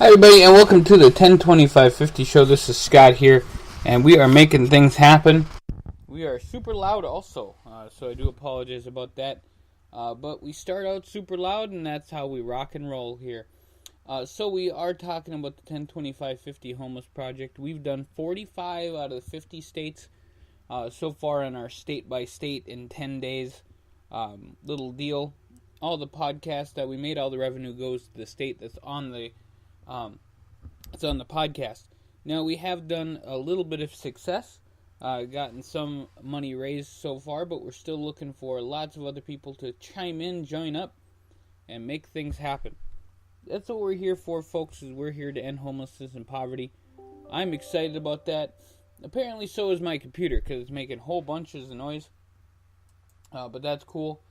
Hi everybody, and welcome to the 1025Fifty Show. This is Scott here, and we are making things happen. We are super loud also, so I do apologize about that. But we start out super loud, and that's how we rock and roll here. So we are talking about the 1025Fifty Homeless Project. We've done 45 out of the 50 states so far in our state-by-state in 10 days. Little deal. All the podcasts that we made, all the revenue goes to the state that's on the it's on the podcast. Now, we have done a little bit of success, gotten some money raised so far, but we're still looking for lots of other people to chime in, join up, and make things happen. That's what we're here for, folks, is we're here to end homelessness and poverty. I'm excited about that. Apparently, so is my computer, because it's making whole bunches of noise. But that's cool.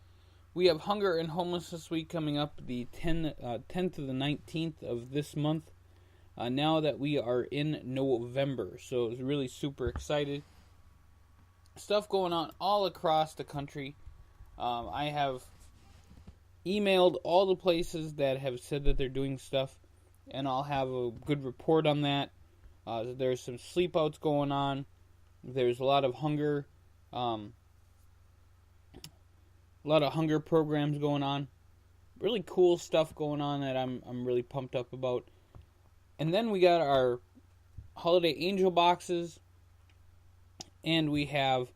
We have Hunger and Homelessness Week coming up the 10th to the 19th of this month, now that we are in November. So it's really super excited. Stuff going on all across the country. I have emailed all the places that have said that they're doing stuff, and I'll have a good report on that. There's some sleepouts going on. There's a lot of hunger programs going on. Really cool stuff going on that I'm really pumped up about. And then we got our holiday angel boxes, and we have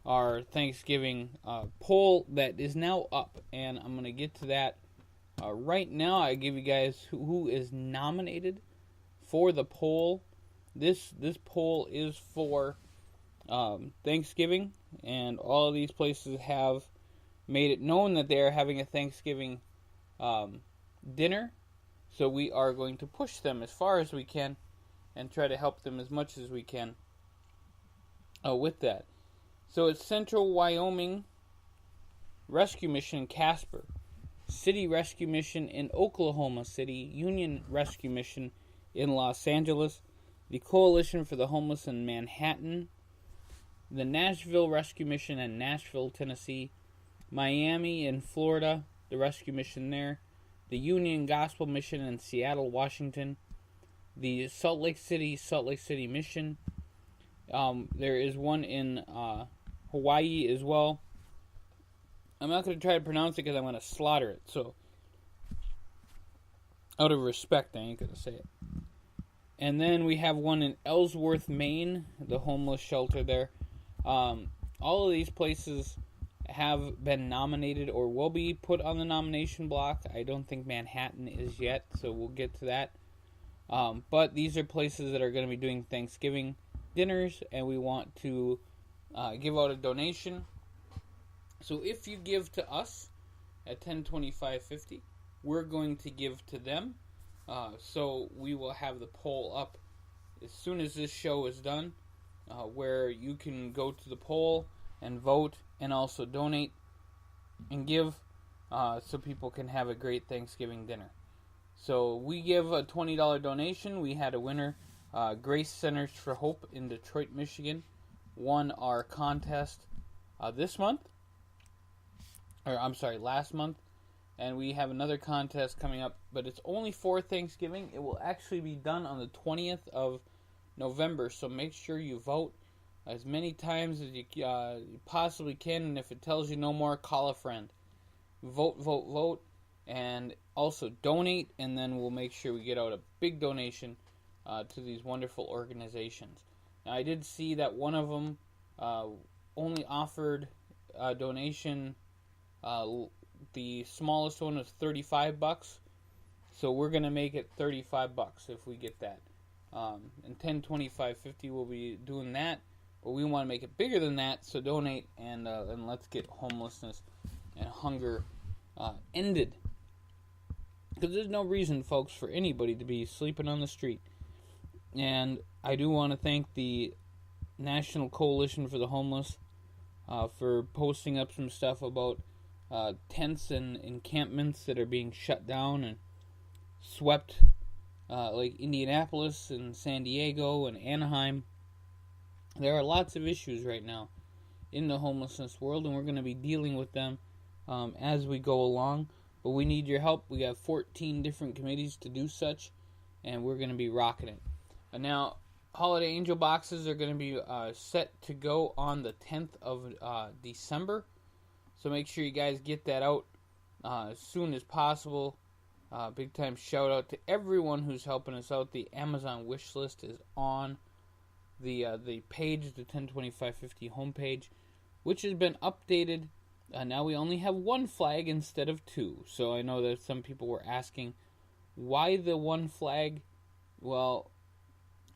our Thanksgiving poll that is now up, and I'm going to get to that right now. I give you guys who is nominated for the poll. This poll is for Thanksgiving, and all of these places have made it known that they are having a Thanksgiving dinner. So we are going to push them as far as we can and try to help them as much as we can with that. So it's Central Wyoming Rescue Mission Casper, City Rescue Mission in Oklahoma City, Union Rescue Mission in Los Angeles, the Coalition for the Homeless in Manhattan, the Nashville Rescue Mission in Nashville, Tennessee, Miami in Florida, the rescue mission there, the Union Gospel Mission in Seattle, Washington, the Salt Lake City Mission. There is one in Hawaii as well. I'm not going to try to pronounce it because I'm going to slaughter it. So, out of respect, I ain't going to say it. And then we have one in Ellsworth, Maine, the homeless shelter there. All of these places have been nominated or will be put on the nomination block. I don't think Manhattan is yet, so we'll get to that. But these are places that are going to be doing Thanksgiving dinners, and we want to give out a donation. So if you give to us at 1025.50, we're going to give to them. So we will have the poll up as soon as this show is done, where you can go to the poll and vote and also donate and give so people can have a great Thanksgiving dinner. So we give a $20 donation. We had a winner, Grace Centers for Hope in Detroit, Michigan, won our contest last month. And we have another contest coming up, but it's only for Thanksgiving. It will actually be done on the 20th of November, so make sure you vote as many times as you possibly can, and if it tells you no more, call a friend. Vote, and also donate, and then we'll make sure we get out a big donation to these wonderful organizations. Now, I did see that one of them only offered a donation. The smallest one was $35, so we're going to make it $35 if we get that. And 1025.50 will be doing that. But we want to make it bigger than that, so donate and let's get homelessness and hunger ended. Because there's no reason, folks, for anybody to be sleeping on the street. And I do want to thank the National Coalition for the Homeless for posting up some stuff about tents and encampments that are being shut down and swept, like Indianapolis and San Diego and Anaheim. There are lots of issues right now in the homelessness world, and we're going to be dealing with them as we go along. But we need your help. We have 14 different committees to do such, and we're going to be rocking it. Now, Holiday Angel boxes are going to be set to go on the 10th of December. So make sure you guys get that out as soon as possible. Big time shout out to everyone who's helping us out. The Amazon wish list is on the page, the 102550 homepage, which has been updated. Now we only have one flag instead of two. So I know that some people were asking why the one flag. Well,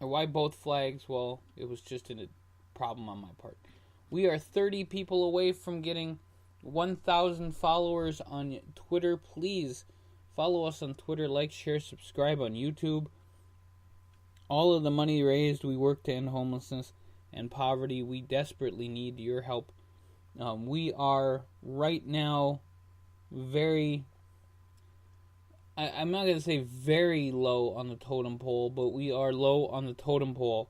or why both flags? Well, it was just a problem on my part. We are 30 people away from getting 1,000 followers on Twitter. Please follow us on Twitter, like, share, subscribe on YouTube. All of the money raised, we work to end homelessness and poverty. We desperately need your help. We are right now very... I'm not going to say very low on the totem pole, but we are low on the totem pole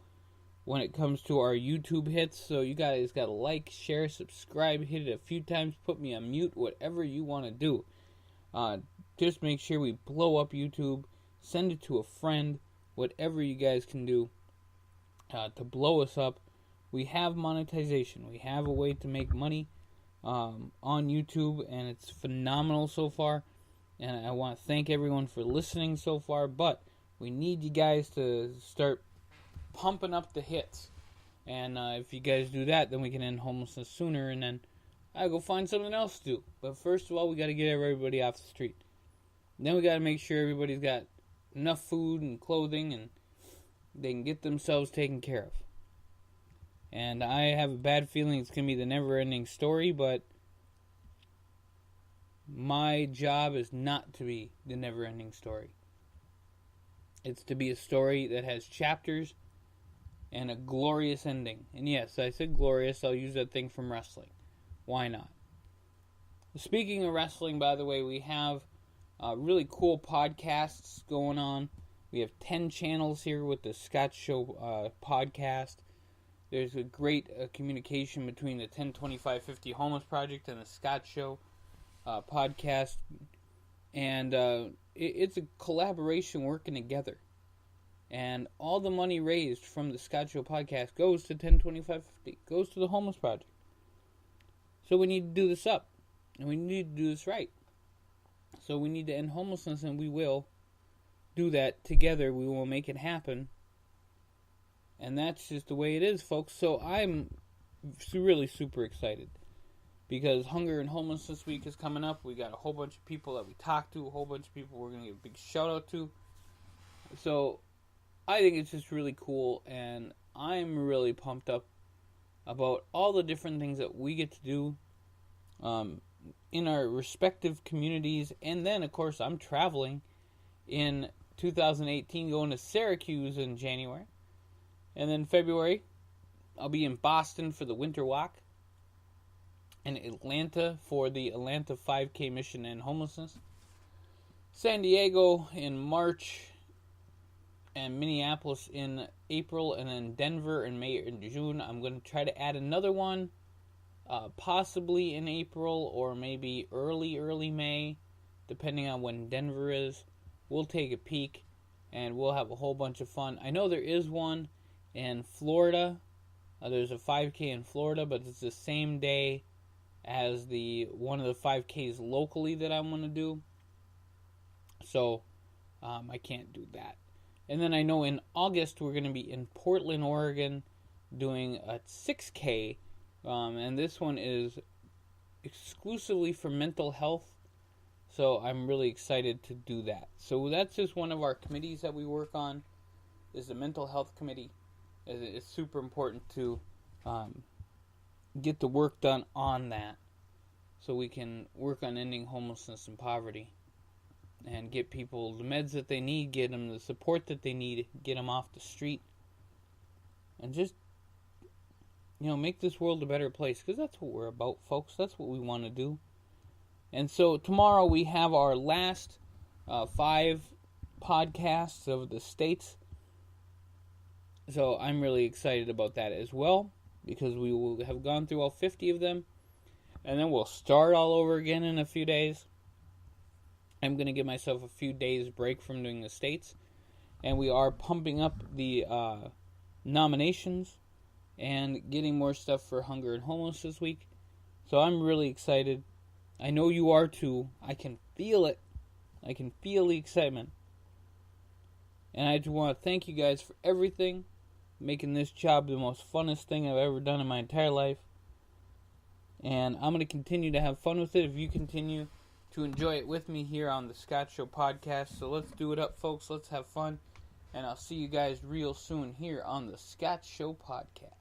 when it comes to our YouTube hits. So you guys got to like, share, subscribe, hit it a few times, put me on mute, whatever you want to do. Just make sure we blow up YouTube, send it to a friend, whatever you guys can do to blow us up. We have monetization. We have a way to make money on YouTube, and it's phenomenal so far. And I want to thank everyone for listening so far, but we need you guys to start pumping up the hits. And if you guys do that, then we can end homelessness sooner, and then I'll go find something else to do. But first of all, we got to get everybody off the street. Then we got to make sure everybody's got enough food and clothing, and they can get themselves taken care of. And I have a bad feeling it's going to be the never-ending story, but my job is not to be the never-ending story. It's to be a story that has chapters and a glorious ending. And yes, I said glorious. I'll use that thing from wrestling. Why not? Speaking of wrestling, by the way, we have really cool podcasts going on. We have 10 channels here with the Scott Show podcast. There's a great communication between the 102550 Homeless Project and the Scott Show podcast, and it's a collaboration working together, and all the money raised from the Scott Show podcast goes to 102550, goes to the Homeless Project. So we need to do this up, and we need to do this right. So we need to end homelessness, and we will do that together. We will make it happen, and that's just the way it is, folks. So I'm really super excited, because Hunger and Homelessness Week is coming up. We got a whole bunch of people that we talked to, a whole bunch of people we're going to give a big shout out to. So I think it's just really cool, and I'm really pumped up about all the different things that we get to do in our respective communities. And then, of course, I'm traveling in 2018, going to Syracuse in January. And then February, I'll be in Boston for the Winter Walk, in Atlanta for the Atlanta 5K mission and homelessness, San Diego in March, and Minneapolis in April, and then Denver in May and June. I'm going to try to add another one, possibly in April or maybe early May, depending on when Denver is. We'll take a peek, and we'll have a whole bunch of fun. I know there is one in Florida. There's a 5K in Florida, but it's the same day as one of the 5Ks locally that I want to do. So I can't do that. And then I know in August we're going to be in Portland, Oregon, doing a 6K. And this one is exclusively for mental health. So I'm really excited to do that. So that's just one of our committees that we work on, is the mental health committee. It's super important to get the work done on that, so we can work on ending homelessness and poverty, and get people the meds that they need, get them the support that they need, get them off the street, and just, make this world a better place, because that's what we're about, folks. That's what we want to do. And so tomorrow we have our last 5 podcasts of the states, so I'm really excited about that as well, because we will have gone through all 50 of them, and then we'll start all over again in a few days. I'm going to give myself a few days break from doing the states, and we are pumping up the nominations and getting more stuff for Hunger and Homeless this week. So I'm really excited. I know you are too. I can feel it. I can feel the excitement. And I just want to thank you guys for everything, making this job the most funnest thing I've ever done in my entire life. And I'm going to continue to have fun with it if you continue to enjoy it with me here on the Scott Show podcast. So let's do it up, folks. Let's have fun. And I'll see you guys real soon here on the Scott Show podcast.